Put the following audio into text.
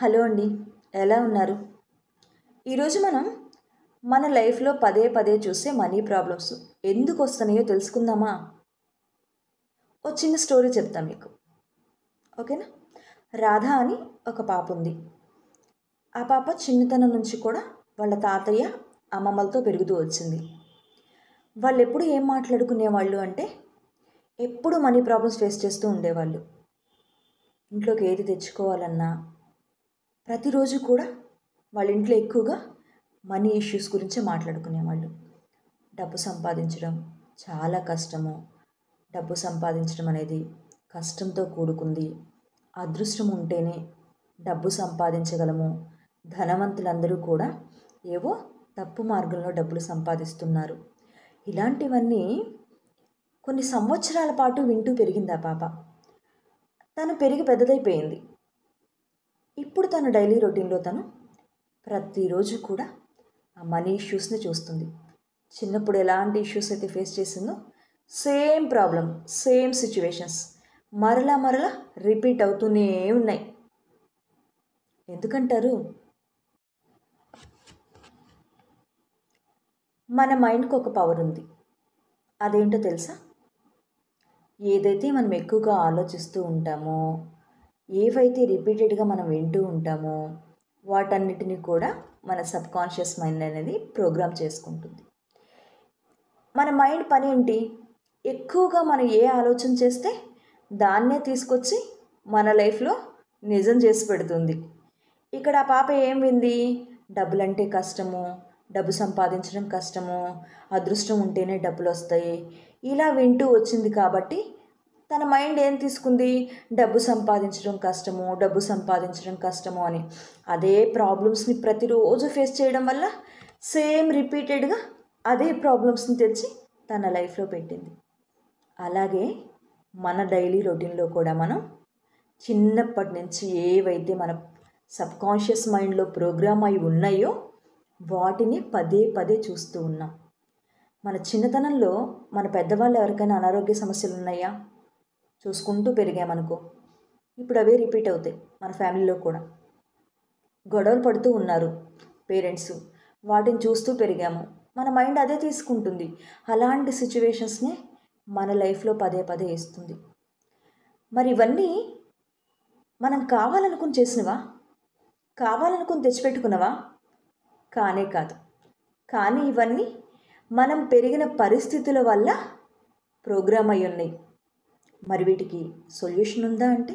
Hello అండి. ఎలా ఉన్నారు? ఈరోజు మనం మన లైఫ్‌లో పదే పదే చూసే మనీ ప్రాబ్లమ్స్ ఎందుకొస్తున్నాయో తెలుసుకుందామా? ఓ చిన్న స్టోరీ చెప్తా మీకు. ఓకేనా? రాధ అని ఒక పాప ఉంది. ఆ పాప చిన్నతనం నుంచి కూడా వాళ్ళ తాతయ్య, అమ్మమ్మలతో పెరుగుతూ వచ్చింది. వాళ్ళెప్పుడు ఏం మాట్లాడుకునేవాళ్ళు అంటే, ఎప్పుడు మనీ ప్రాబ్లమ్స్ ఫేస్ చేస్తూ ఉండేవాళ్ళు. ఇంట్లోకి ఏది తెచ్చుకోవాలన్నా ప్రతిరోజు కూడా వాళ్ళ ఇంట్లో ఎక్కువగా మనీ ఇష్యూస్ గురించే మాట్లాడుకునేవాళ్ళు. డబ్బు సంపాదించడం చాలా కష్టము. డబ్బు సంపాదించడం అనేది కష్టంతో కూడుకుంది. అదృష్టం ఉంటేనే డబ్బు సంపాదించగలము. ధనవంతులందరూ కూడా ఏవో తప్పు మార్గంలో డబ్బులు సంపాదిస్తున్నారు. ఇలాంటివన్నీ కొన్ని సంవత్సరాల పాటు వింటూ పెరిగింది ఆ పాప. తను పెరిగి పెద్దదైపోయింది. ఇప్పుడు తన డైలీ రొటీన్‌లో తను ప్రతిరోజు కూడా ఆ మనీ ఇష్యూస్‌ని చూస్తుంది. చిన్నప్పుడు ఎలాంటి ఇష్యూస్ అయితే ఫేస్ చేసిందో సేమ్ ప్రాబ్లమ్, సేమ్ సిట్యుయేషన్స్ మరలా మరలా రిపీట్ అవుతూనే ఉన్నాయి. ఎందుకంటారు? మన మైండ్‌కి ఒక పవర్ ఉంది. అదేంటో తెలుసా? ఏదైతే మనం ఎక్కువగా ఆలోచిస్తూ ఉంటామో, ఏవైతే రిపీటెడ్‌గా మనం వింటూ ఉంటామో, వాటన్నిటిని కూడా మన సబ్‌కాన్షియస్ మైండ్ అనేది ప్రోగ్రామ్ చేసుకుంటుంది. మన మైండ్ పనేంటి? ఎక్కువగా మనం ఏ ఆలోచన చేస్తే దాన్నే తీసుకొచ్చి మన లైఫ్‌లో నిజం చేసి పెడుతుంది. ఇక్కడ ఆ పాప ఏం వింది? డబ్బులంటే కష్టము, డబ్బు సంపాదించడం కష్టము, అదృష్టం ఉంటేనే డబ్బులొస్తాయి. ఇలా వింటూ వచ్చింది కాబట్టి తన మైండ్ ఏం తీసుకుంది? డబ్బు సంపాదించడం కష్టము, డబ్బు సంపాదించడం కష్టము అని. అదే ప్రాబ్లమ్స్‌ని ప్రతిరోజు ఫేస్ చేయడం వల్ల సేమ్ రిపీటెడ్‌గా అదే ప్రాబ్లమ్స్‌ని తెచ్చి తన లైఫ్‌లో పెట్టింది. అలాగే మన డైలీ రొటీన్‌లో కూడా మనం చిన్నప్పటి నుంచి ఏవైతే మన సబ్‌కాన్షియస్ మైండ్‌లో ప్రోగ్రామ్ అయి ఉన్నాయో వాటిని పదే పదే చూస్తూ ఉన్నాం. మన చిన్నతనంలో మన పెద్దవాళ్ళు ఎవరికైనా అనారోగ్య సమస్యలు ఉన్నాయా? చూసుకుంటూ పెరిగామనుకో, ఇప్పుడు అవే రిపీట్ అవుతాయి మన ఫ్యామిలీలో కూడా. గొడవలు పడుతూ ఉన్నారు పేరెంట్స్, వాటిని చూస్తూ పెరిగాము. మన మైండ్ అదే తీసుకుంటుంది. అలాంటి సిచ్యువేషన్స్‌నే మన లైఫ్‌లో పదే పదే ఇస్తుంది. మరి ఇవన్నీ మనం కావాలనుకుని చేసినవా? కావాలనుకుని తెచ్చిపెట్టుకున్నవా? కానే కాదు. కానీ ఇవన్నీ మనం పెరిగిన పరిస్థితుల వల్ల ప్రోగ్రామ్ అయ్యున్నాయి. మరి వీటికి సొల్యూషన్ ఉందా అంటే